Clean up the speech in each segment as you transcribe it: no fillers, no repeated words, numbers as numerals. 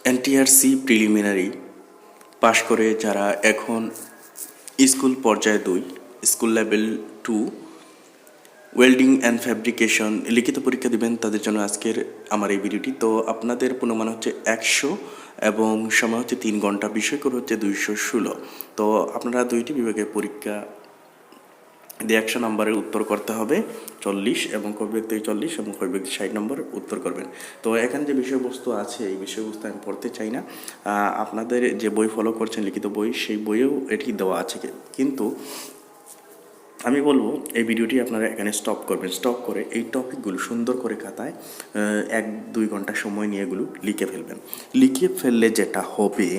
NTRCA preliminary পাশ করে যারা এখন স্কুল পর্যায়ে 2 school level 2 welding and fabrication লিখিত পরীক্ষা দিবেন তাদের জন্য আজকের আমার এই ভিডিওটি। তো আপনাদের পূর্ণমান হচ্ছে 100 এবং সময় হচ্ছে 3 ঘন্টা, বিষয়কর হচ্ছে 216। তো আপনারা 2টি বিভাগে পরীক্ষা দিয়ে 100 নম্বরের উত্তর করতে হবে 40 এবং কবি ব্যক্তি 40 এবং কবি ব্যক্তি 60 নম্বর উত্তর করবেন। তো এখানে যে বিষয়বস্তু আছে এই বিষয়বস্তু আমি পড়তে চাই না, আপনাদের যে বই ফলো করছেন লিখিত বই সেই বইয়েও এটি দেওয়া আছে, কিন্তু আমি বলবো এই ভিডিওটি আপনারা এখানে স্টপ করবেন। স্টপ করে এই টপিকগুলো সুন্দর করে খাতায় 1-2 ঘন্টা সময় নিয়ে এগুলো লিখে ফেলবেন। লিখে ফেললে যেটা হবে,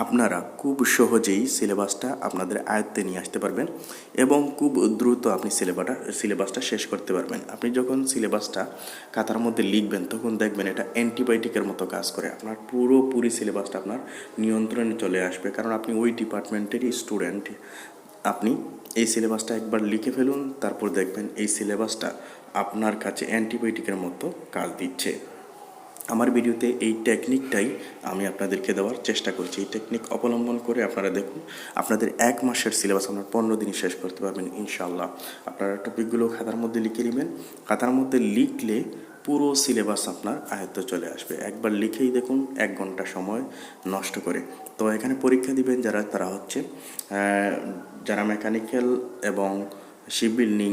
আপনারা খুব সহজেই সিলেবাসটা আপনাদের আয়ত্তে নিয়ে আসতে পারবেন এবং খুব দ্রুত আপনি সিলেবাসটা শেষ করতে পারবেন। আপনি যখন সিলেবাসটা খাতার মধ্যে লিখবেন তখন দেখবেন এটা অ্যান্টিবায়োটিকের মতো কাজ করে। আপনার পুরোপুরি সিলেবাসটা আপনার নিয়ন্ত্রণে চলে আসবে, কারণ আপনি ওই ডিপার্টমেন্টেরই স্টুডেন্ট। আপনি এই সিলেবাসটা একবার লিখে ফেলুন, তারপর দেখবেন এই সিলেবাসটা আপনার কাছে অ্যান্টিবায়োটিকের মতো কাজ দিচ্ছে। আমার ভিডিওতে এই টেকনিকটাই আমি আপনাদেরকে দেওয়ার চেষ্টা করছি। এই টেকনিক অবলম্বন করে আপনারা দেখুন, আপনাদের 1 মাসের সিলেবাস আপনার 15 দিনে শেষ করতে পারবেন ইনশাআল্লাহ। আপনারা টপিকগুলো খাতার মধ্যে লিখে নেবেন। খাতার মধ্যে লিখলে পুরো সিলেবাস আপনার আয়ত্তে চলে আসবে। একবার লিখেই দেখুন 1 ঘন্টা সময় নষ্ট করে। তো এখানে পরীক্ষা দিবেন তারা হচ্ছে যারা মেকানিক্যাল এবং শিপ বিল্ডিং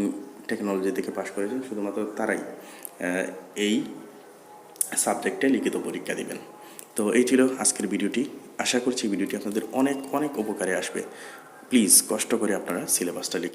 টেকনোলজি থেকে পাশ করেছেন, শুধুমাত্র তারাই এই সাবজেক্টে লিখিত পরীক্ষা দিবেন। তো এই ছিল আজকের ভিডিওটি। আশা করছি ভিডিওটি আপনাদের অনেক অনেক উপকারে আসবে। প্লিজ কষ্ট করে আপনারা সিলেবাসটা লিখে